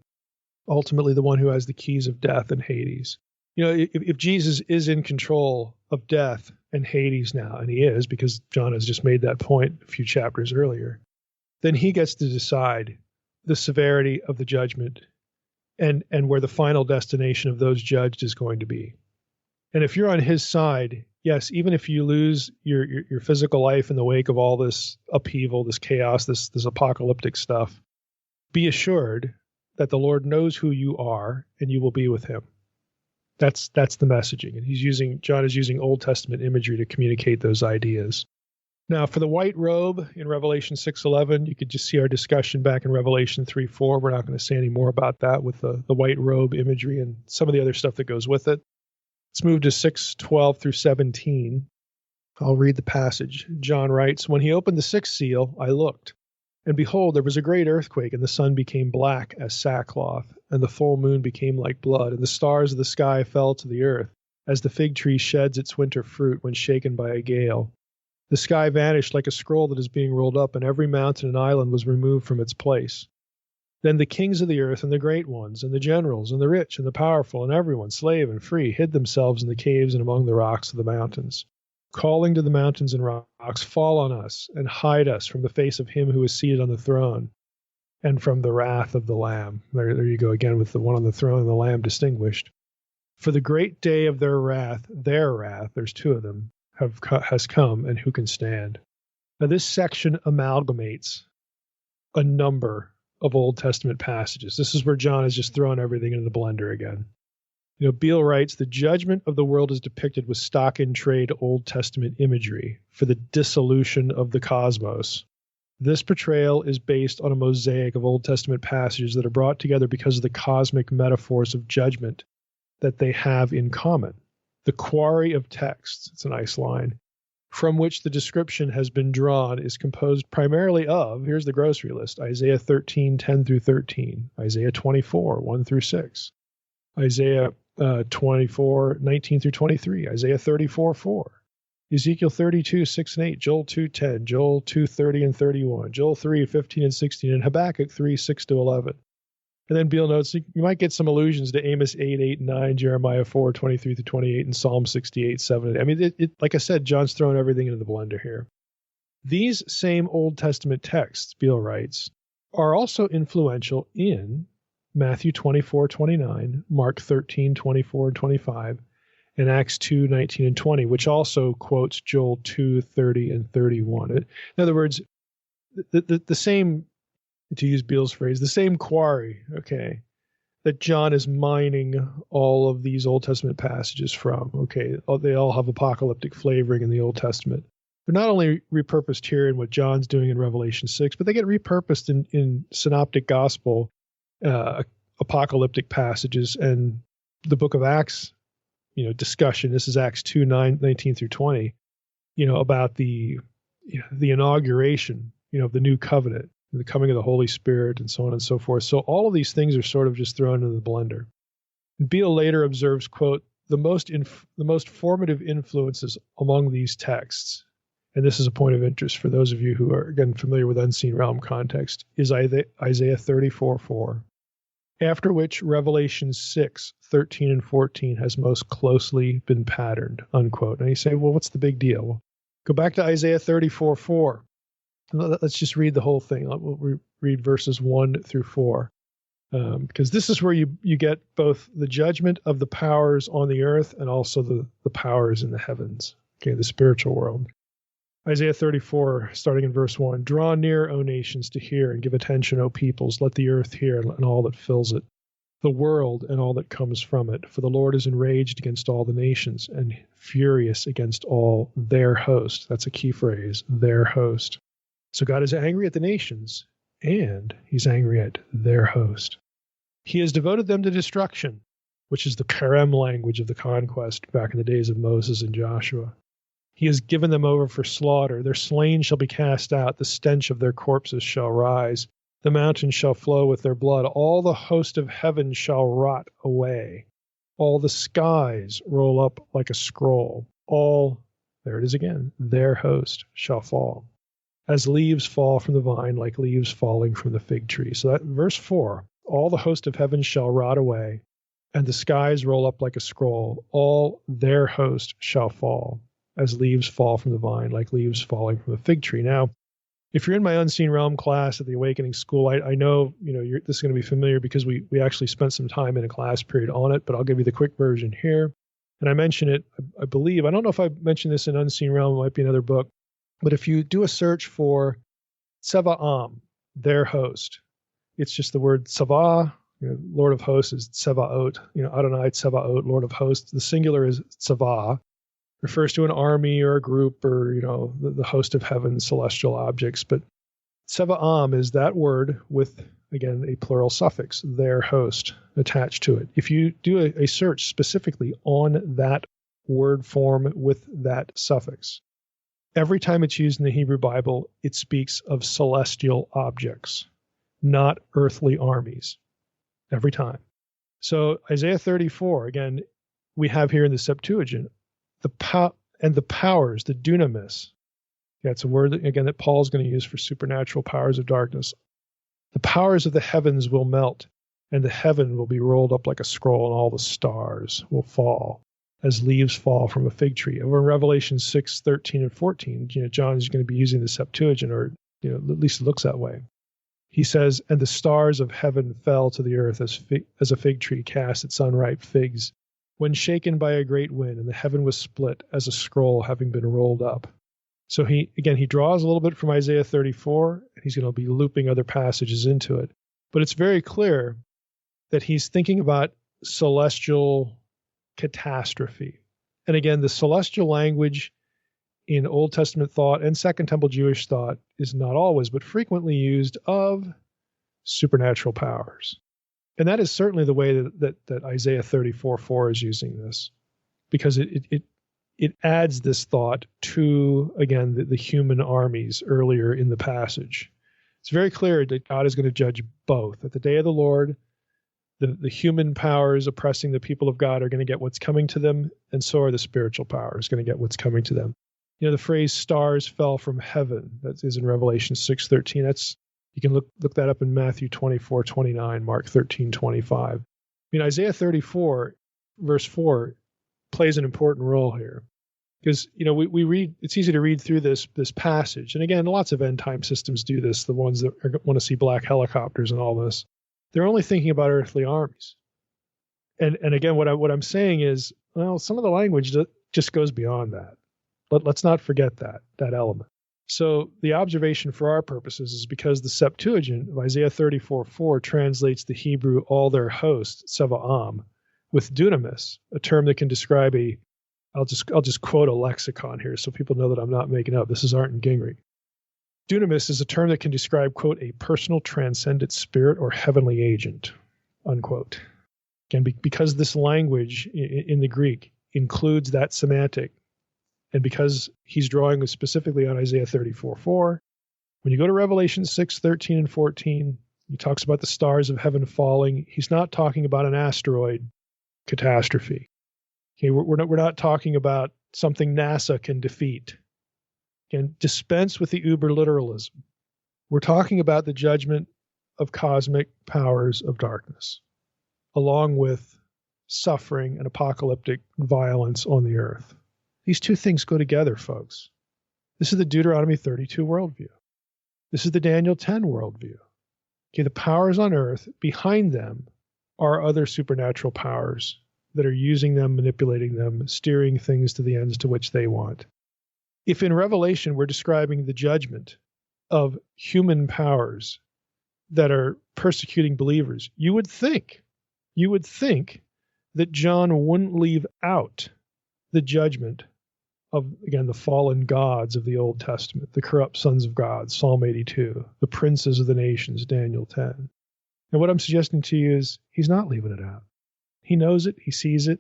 [SPEAKER 3] ultimately the one who has the keys of death and Hades. You know, if Jesus is in control of death and Hades now, and he is, because John has just made that point a few chapters earlier, then he gets to decide the severity of the judgment and where the final destination of those judged is going to be. And if you're on his side, yes, even if you lose your physical life in the wake of all this upheaval, this chaos, this apocalyptic stuff, be assured that the Lord knows who you are and you will be with him. That's the messaging. And John is using Old Testament imagery to communicate those ideas. Now, for the white robe in Revelation 6:11, you could just see our discussion back in Revelation 3:4. We're not going to say any more about that with the white robe imagery and some of the other stuff that goes with it. Let's move to 6:12 through 17. I'll read the passage. John writes, "When he opened the sixth seal, I looked, and behold, there was a great earthquake, and the sun became black as sackcloth, and the full moon became like blood, and the stars of the sky fell to the earth, as the fig tree sheds its winter fruit when shaken by a gale. The sky vanished like a scroll that is being rolled up, and every mountain and island was removed from its place. Then the kings of the earth and the great ones, and the generals, and the rich, and the powerful, and everyone, slave and free, hid themselves in the caves and among the rocks of the mountains, calling to the mountains and rocks, fall on us, and hide us from the face of him who is seated on the throne, and from the wrath of the Lamb." There you go again with the one on the throne and the Lamb distinguished. "For the great day of their wrath, there's two of them, has come, and who can stand?" Now this section amalgamates a number of Old Testament passages. This is where John has just thrown everything into the blender again. You know, Beale writes, "The judgment of the world is depicted with stock in trade Old Testament imagery for the dissolution of the cosmos. This portrayal is based on a mosaic of Old Testament passages that are brought together because of the cosmic metaphors of judgment that they have in common. The quarry of texts," it's a nice line, "from which the description has been drawn is composed primarily of," here's the grocery list, Isaiah 13:10 through 13, Isaiah 24:1 through 6, Isaiah 24:19 through 23, Isaiah 34:4, Ezekiel 32:6 and 8, Joel 2:10, Joel 2:30 and 31, Joel 3:15 and 16, and Habakkuk 3:6 to 11. And then Beale notes you might get some allusions to Amos 8:8 and 9, Jeremiah 4:23 through 28, and Psalm 68:7. I mean, like I said, John's throwing everything into the blender here. These same Old Testament texts, Beale writes, are also influential in Matthew 24:29, Mark 13:24 and 25, and Acts 2:19 and 20, which also quotes Joel 2:30 and 31. In other words, the same, to use Beale's phrase, the same quarry, okay, that John is mining all of these Old Testament passages from. Okay, they all have apocalyptic flavoring in the Old Testament. They're not only repurposed here in what John's doing in Revelation 6, but they get repurposed in synoptic gospel apocalyptic passages and the book of Acts, discussion. This is Acts 2, 19 through 20, about the inauguration, of the new covenant, the coming of the Holy Spirit, and so on and so forth. So all of these things are sort of just thrown into the blender. And Beale later observes, quote, the most formative influences among these texts, and this is a point of interest for those of you who are, again, familiar with Unseen Realm context, is Isaiah 34:4, after which Revelation 6, 13 and 14 has most closely been patterned, unquote. And you say, well, what's the big deal? Well, go back to Isaiah 34:4. Let's just read the whole thing. We'll read verses 1 through 4. Because this is where you get both the judgment of the powers on the earth and also the powers in the heavens, okay, the spiritual world. Isaiah 34, starting in verse 1, draw near, O nations, to hear, and give attention, O peoples. Let the earth hear, and all that fills it, the world and all that comes from it. For the Lord is enraged against all the nations, and furious against all their host. That's a key phrase, their host. So God is angry at the nations, and he's angry at their host. He has devoted them to destruction, which is the Karem language of the conquest back in the days of Moses and Joshua. He has given them over for slaughter. Their slain shall be cast out. The stench of their corpses shall rise. The mountains shall flow with their blood. All the host of heaven shall rot away. All the skies roll up like a scroll. All, there it is again, their host shall fall. As leaves fall from the vine, like leaves falling from the fig tree. So that verse 4, all the host of heaven shall rot away, and the skies roll up like a scroll. All their host shall fall, as leaves fall from the vine, like leaves falling from a fig tree. Now, if you're in my Unseen Realm class at the Awakening School, I know this is going to be familiar because we actually spent some time in a class period on it, but I'll give you the quick version here. And I mention it, I believe, I don't know if I mentioned this in Unseen Realm, it might be another book, but if you do a search for Tseva'am, their host, it's just the word Tsava, Lord of hosts is Tsevaot, Adonai Tsevaot, Lord of hosts. The singular is Tsava, refers to an army or a group or, the host of heaven, celestial objects. But Tseva'am is that word with, again, a plural suffix, their host, attached to it. If you do a search specifically on that word form with that suffix, every time it's used in the Hebrew Bible, it speaks of celestial objects, not earthly armies. Every time. So Isaiah 34, again, we have here in the Septuagint, the powers, the dunamis. Yeah, it's a word that Paul's going to use for supernatural powers of darkness. The powers of the heavens will melt, and the heaven will be rolled up like a scroll, and all the stars will fall as leaves fall from a fig tree. Over in Revelation 6, 13, and 14, John is going to be using the Septuagint, or at least it looks that way. He says, and the stars of heaven fell to the earth as a fig tree casts its unripe figs, when shaken by a great wind, and the heaven was split as a scroll having been rolled up. So he draws a little bit from Isaiah 34, and he's going to be looping other passages into it. But it's very clear that he's thinking about celestial catastrophe. And again, the celestial language in Old Testament thought and Second Temple Jewish thought is not always, but frequently used of supernatural powers. And that is certainly the way that Isaiah 34:4 is using this, because it adds this thought to, again, the human armies earlier in the passage. It's very clear that God is going to judge both. At the day of the Lord, the human powers oppressing the people of God are going to get what's coming to them, and so are the spiritual powers going to get what's coming to them. The phrase "stars fell from heaven" that is in Revelation 6:13. That's, you can look that up in Matthew 24:29, Mark 13:25. Isaiah 34, verse 4, plays an important role here, because we read. It's easy to read through this passage, and again, lots of end time systems do this. The ones that want to see black helicopters and all this, they're only thinking about earthly armies. And again, what I'm saying is, well, some of the language just goes beyond that. Let's not forget that element. So the observation for our purposes is because the Septuagint of Isaiah 34:4 translates the Hebrew all their host, Tseva'am, with dunamis, a term that can describe I'll just quote a lexicon here so people know that I'm not making up. This is Arndt and Gingrich. Dunamis is a term that can describe, quote, a personal transcendent spirit or heavenly agent, unquote. Again, because this language in the Greek includes that semantic, and because he's drawing specifically on Isaiah 34:4, when you go to Revelation 6:13 and 14, he talks about the stars of heaven falling. He's not talking about an asteroid catastrophe. Okay, we're not talking about something NASA can defeat. Again, dispense with the uber literalism. We're talking about the judgment of cosmic powers of darkness, along with suffering and apocalyptic violence on the earth. These two things go together, folks. This is the Deuteronomy 32 worldview. This is the Daniel 10 worldview. Okay, the powers on earth, behind them are other supernatural powers that are using them, manipulating them, steering things to the ends to which they want. If in Revelation we're describing the judgment of human powers that are persecuting believers, you would think that John wouldn't leave out the judgment of, again, the fallen gods of the Old Testament, the corrupt sons of God, Psalm 82, the princes of the nations, Daniel 10. And what I'm suggesting to you is he's not leaving it out. He knows it, he sees it,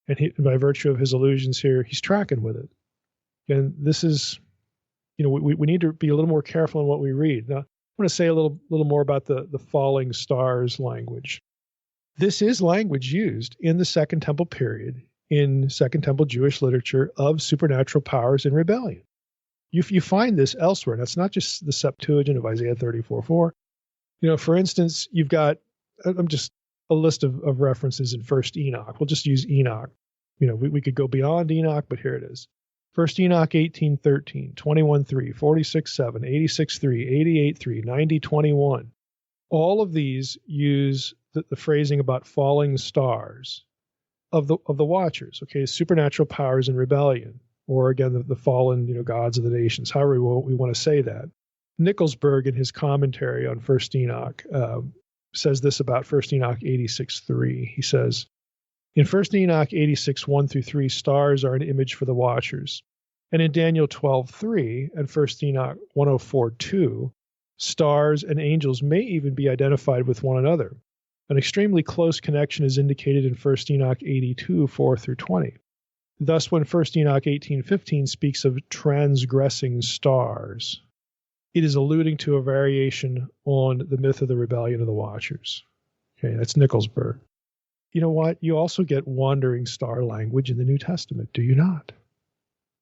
[SPEAKER 3] and by virtue of his allusions here, he's tracking with it. And this is, we need to be a little more careful in what we read. Now, I want to say a little more about the falling stars language. This is language used in the Second Temple period in Second Temple Jewish literature of supernatural powers in rebellion. You find this elsewhere. That's not just the Septuagint of Isaiah 34:4. For instance, you've got, I'm just a list of references in First Enoch. We'll just use Enoch. We could go beyond Enoch, but here it is. First Enoch 18:13, 21:3, 46:7, 86:3, 88:3, 90:21. All of these use the phrasing about falling stars of the watchers. Okay, supernatural powers in rebellion, or again the fallen gods of the nations. However we want to say that. Nicholsburg in his commentary on First Enoch says this about First Enoch 86:3. He says, in First Enoch 86:1 through 3, stars are an image for the watchers. And in Daniel 12:3 and First Enoch 104:2, stars and angels may even be identified with one another. An extremely close connection is indicated in First Enoch 82:4 through 20. Thus, when First Enoch 18:15 speaks of transgressing stars, it is alluding to a variation on the myth of the rebellion of the watchers. Okay, that's Nicholsburg. You know what? You also get wandering star language in the New Testament, do you not?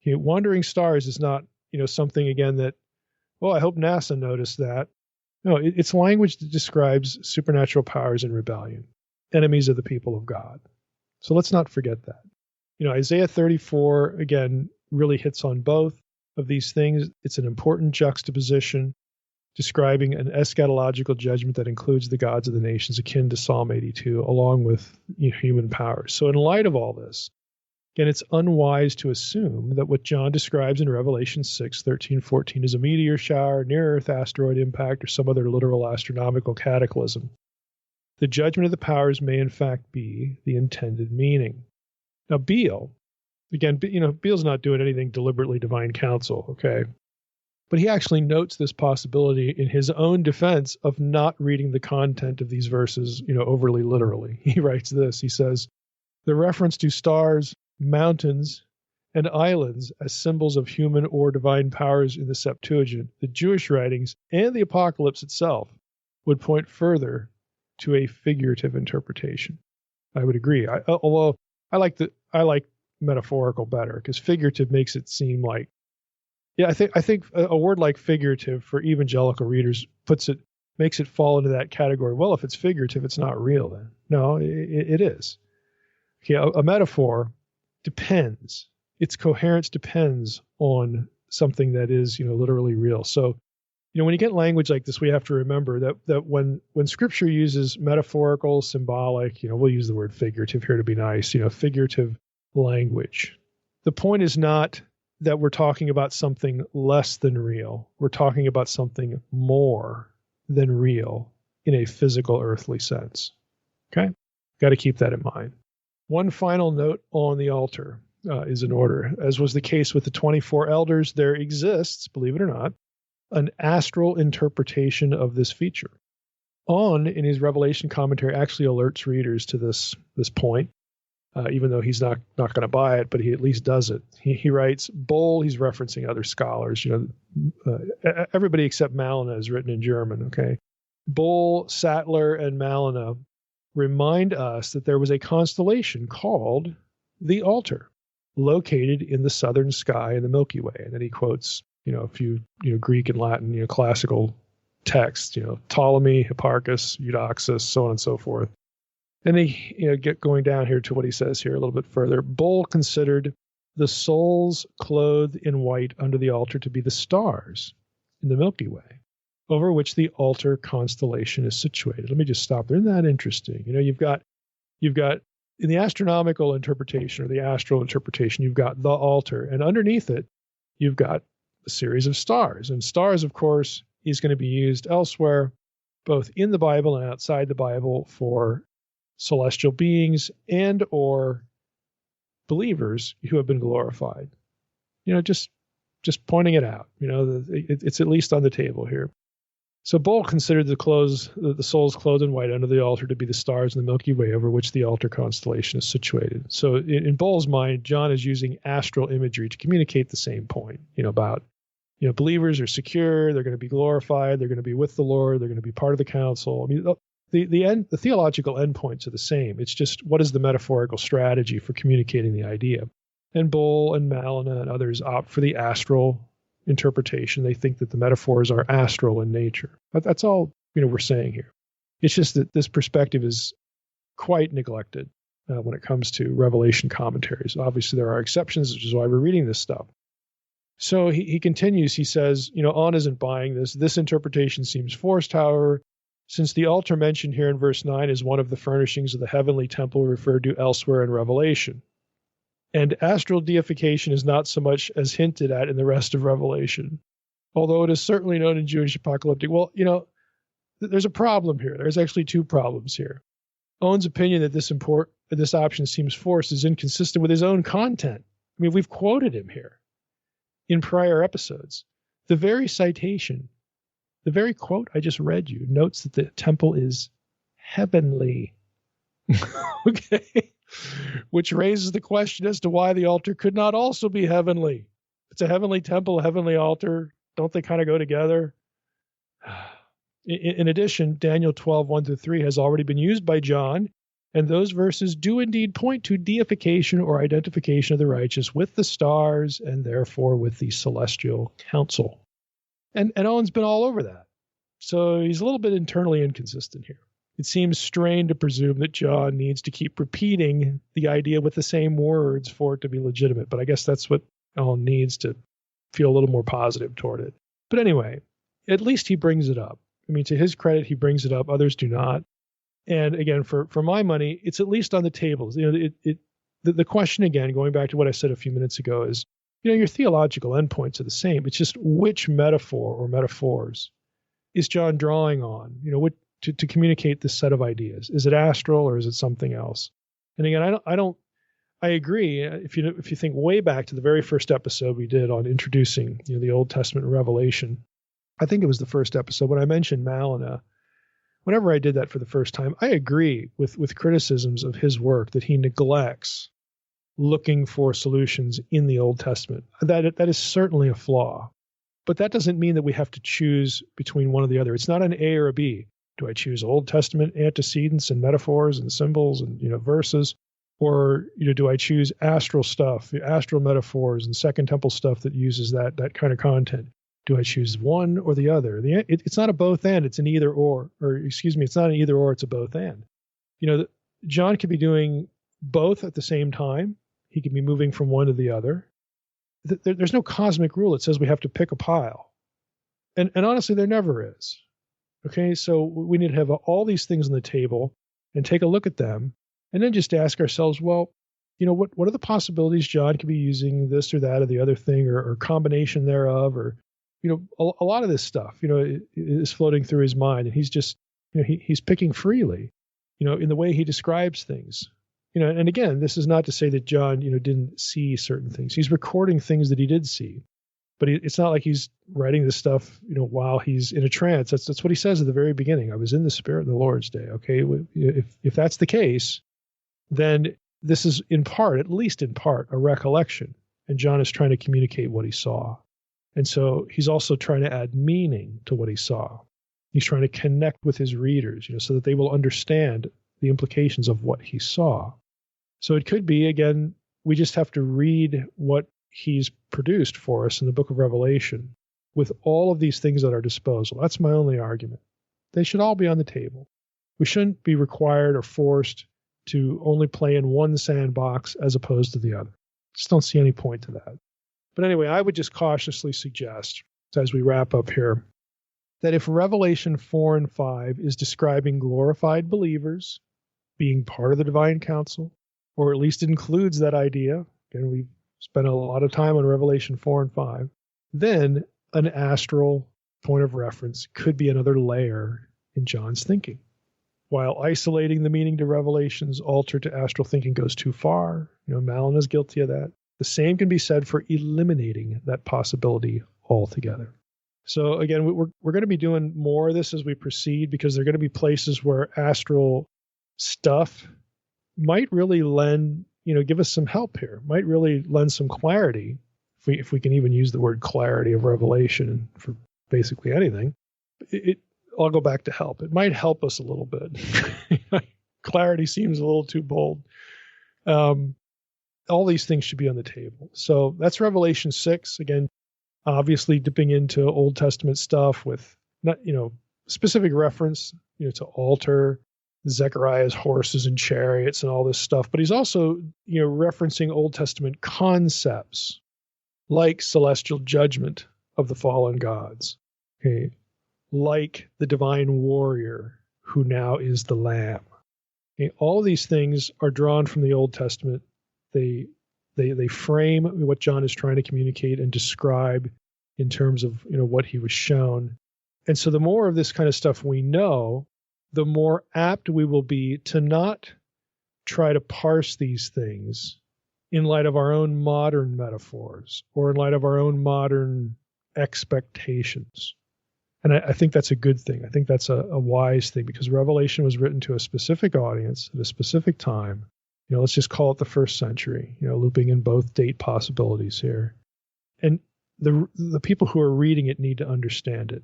[SPEAKER 3] Okay, wandering stars is not, something again that, I hope NASA noticed that. No, it's language that describes supernatural powers in rebellion, enemies of the people of God. So let's not forget that. Isaiah 34, again, really hits on both of these things. It's an important juxtaposition describing an eschatological judgment that includes the gods of the nations, akin to Psalm 82, along with human powers. So in light of all this, again, it's unwise to assume that what John describes in Revelation 6:13, 14 is a meteor shower, near-Earth asteroid impact, or some other literal astronomical cataclysm. The judgment of the powers may in fact be the intended meaning. Now, Beale, again, Beale's not doing anything deliberately divine counsel, okay? But he actually notes this possibility in his own defense of not reading the content of these verses, overly literally. He writes this, he says, the reference to stars, mountains, and islands as symbols of human or divine powers in the Septuagint, the Jewish writings, and the Apocalypse itself would point further to a figurative interpretation. I would agree. Although I like metaphorical better, because figurative makes it seem like, I think a word like figurative for evangelical readers makes it fall into that category. Well, if it's figurative, it's not real then. No, it is. Okay, a metaphor depends. Its coherence depends on something that is, literally real. So, when you get language like this, we have to remember that when Scripture uses metaphorical, symbolic, we'll use the word figurative here to be nice, figurative language. The point is not that we're talking about something less than real. We're talking about something more than real in a physical, earthly sense. Okay? Got to keep that in mind. One final note on the altar is in order. As was the case with the 24 elders, there exists, believe it or not, an astral interpretation of this feature. On, in his Revelation commentary, actually alerts readers to this point, even though he's not going to buy it, but he at least does it. He writes, Boll, he's referencing other scholars. Everybody except Malina is written in German, okay? Boll, Sattler, and Malina remind us that there was a constellation called the Altar, located in the southern sky in the Milky Way. And then he quotes, a few, Greek and Latin, classical texts, Ptolemy, Hipparchus, Eudoxus, so on and so forth. Then they, get going down here to what he says here a little bit further. Boll considered the souls clothed in white under the altar to be the stars in the Milky Way, over which the altar constellation is situated. Let me just stop there. Isn't that interesting? You've got in the astronomical interpretation or the astral interpretation, you've got the altar, and underneath it, you've got a series of stars. And stars, of course, is going to be used elsewhere, both in the Bible and outside the Bible, for celestial beings and or believers who have been glorified. Just pointing it out. It's at least on the table here. So Boll considered the souls clothed in white under the altar to be the stars in the Milky Way over which the altar constellation is situated. So in Boll's mind, John is using astral imagery to communicate the same point, about believers are secure, they're going to be glorified, they're going to be with the Lord, they're going to be part of the council. I mean, the theological endpoints are the same. It's just what is the metaphorical strategy for communicating the idea. And Boll and Malina and others opt for the astral interpretation. They think that the metaphors are astral in nature. But that's all we're saying here. It's just that this perspective is quite neglected when it comes to Revelation commentaries. Obviously, there are exceptions, which is why we're reading this stuff. So he continues. He says, On isn't buying this. This interpretation seems forced, however, since the altar mentioned here in verse 9 is one of the furnishings of the heavenly temple referred to elsewhere in Revelation. And astral deification is not so much as hinted at in the rest of Revelation, although it is certainly known in Jewish apocalyptic. Well, there's a problem here. There's actually two problems here. Owen's opinion that this option seems forced is inconsistent with his own content. I mean, we've quoted him here in prior episodes. The very citation, the very quote I just read you, notes that the temple is heavenly. Okay. Which raises the question as to why the altar could not also be heavenly. It's a heavenly temple, a heavenly altar. Don't they kind of go together? In addition, Daniel 12:1-3 has already been used by John, and those verses do indeed point to deification or identification of the righteous with the stars and therefore with the celestial council. And Owen's been all over that. So he's a little bit internally inconsistent here. It seems strained to presume that John needs to keep repeating the idea with the same words for it to be legitimate. But I guess that's what Owen needs to feel a little more positive toward it. But anyway, at least he brings it up. I mean, to his credit, he brings it up. Others do not. And again, for my money, it's at least on the table. The question, again, going back to what I said a few minutes ago, is, your theological endpoints are the same. It's just which metaphor or metaphors is John drawing on? To communicate this set of ideas. Is it astral or is it something else? And again, I agree. If you think way back to the very first episode we did on introducing the Old Testament and Revelation, I think it was the first episode when I mentioned Malina. Whenever I did that for the first time, I agree with criticisms of his work that he neglects looking for solutions in the Old Testament. That is certainly a flaw, but that doesn't mean that we have to choose between one or the other. It's not an A or a B. Do I choose Old Testament antecedents and metaphors and symbols and verses, or do I choose astral stuff, astral metaphors and Second Temple stuff that uses that kind of content? Do I choose one or the other? It's not a both and. It's an either or excuse me, it's not an either or. It's a both and. John could be doing both at the same time. He could be moving from one to the other. There's no cosmic rule that says we have to pick a pile, and honestly, there never is. Okay, so we need to have all these things on the table and take a look at them and then just ask ourselves, well, what are the possibilities John could be using this or that or the other thing or combination thereof, or, a lot of this stuff, is floating through his mind, and he's just, he's picking freely, in the way he describes things. And again, this is not to say that John, didn't see certain things. He's recording things that he did see, but it's not like he's writing this stuff, while he's in a trance. That's what he says at the very beginning. I was in the Spirit in the Lord's day. Okay. If that's the case, then this is in part, at least in part, a recollection. And John is trying to communicate what he saw. And so he's also trying to add meaning to what he saw. He's trying to connect with his readers, so that they will understand the implications of what he saw. So it could be, again, we just have to read what he's produced for us in the book of Revelation with all of these things at our disposal. That's my only argument. They should all be on the table. We shouldn't be required or forced to only play in one sandbox as opposed to the other. Just don't see any point to that. But anyway, I would just cautiously suggest, as we wrap up here, that if Revelation 4 and 5 is describing glorified believers being part of the divine council, or at least includes that idea, again, we've spent a lot of time on Revelation 4 and 5, then an astral point of reference could be another layer in John's thinking. While isolating the meaning to Revelation's altar to astral thinking goes too far, Malin is guilty of that. The same can be said for eliminating that possibility altogether. So again, we're going to be doing more of this as we proceed, because there are going to be places where astral stuff might really lend, give us some help here, might really lend some clarity, if we can even use the word clarity of Revelation for basically anything. I'll go back to help. It might help us a little bit. Clarity seems a little too bold. All these things should be on the table. So that's Revelation 6. Again, obviously dipping into Old Testament stuff with not, specific reference, to altar, Zechariah's horses and chariots and all this stuff. But he's also, referencing Old Testament concepts like celestial judgment of the fallen gods. Okay. Like the divine warrior who now is the Lamb. Okay. All of these things are drawn from the Old Testament. They frame what John is trying to communicate and describe in terms of, what he was shown. And so the more of this kind of stuff we know, the more apt we will be to not try to parse these things in light of our own modern metaphors or in light of our own modern expectations. And I think that's a good thing. I think that's a wise thing, because Revelation was written to a specific audience at a specific time. Let's just call it the first century, looping in both date possibilities here. And the people who are reading it need to understand it.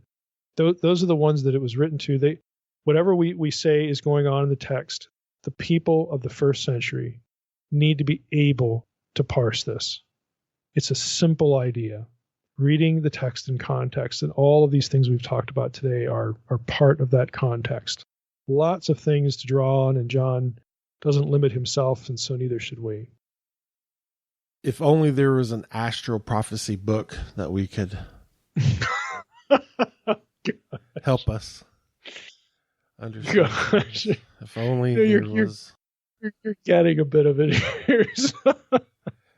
[SPEAKER 3] Those are the ones that it was written to. Whatever we say is going on in the text, the people of the first century need to be able to parse this. It's a simple idea. Reading the text in context, and all of these things we've talked about today are part of that context. Lots of things to draw on, and John doesn't limit himself, and so neither should we.
[SPEAKER 2] If only there was an astral prophecy book that we could help us understand.
[SPEAKER 3] Gosh.
[SPEAKER 2] If only there was.
[SPEAKER 3] You're getting a bit of it here.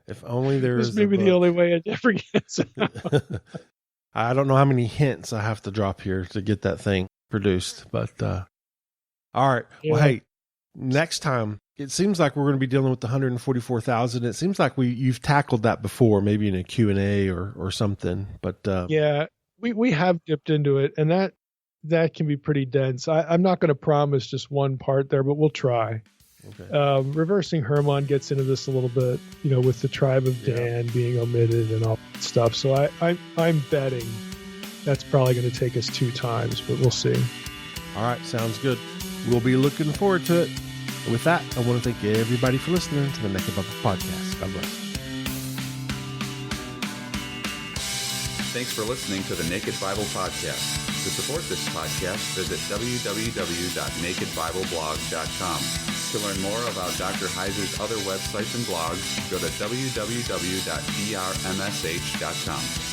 [SPEAKER 2] If only there was.
[SPEAKER 3] This may be the only way it ever gets out.
[SPEAKER 2] I don't know how many hints I have to drop here to get that thing produced, but all right. Yeah. Well, hey, next time it seems like we're going to be dealing with the 144,000. It seems like you've tackled that before, maybe in a Q&A or something. But
[SPEAKER 3] yeah, we have dipped into it, and that can be pretty dense. I'm not going to promise just one part there, but we'll try. Okay. Reversing Hermann gets into this a little bit, with the tribe of Dan being omitted and all that stuff. So I'm betting that's probably going to take us 2 times, but we'll see.
[SPEAKER 2] All right, sounds good. We'll be looking forward to it. And with that, I want to thank everybody for listening to the Naked Bible Podcast. God bless.
[SPEAKER 4] Thanks for listening to the Naked Bible Podcast. To support this podcast, visit www.nakedbibleblog.com. To learn more about Dr. Heiser's other websites and blogs, go to www.drmsh.com.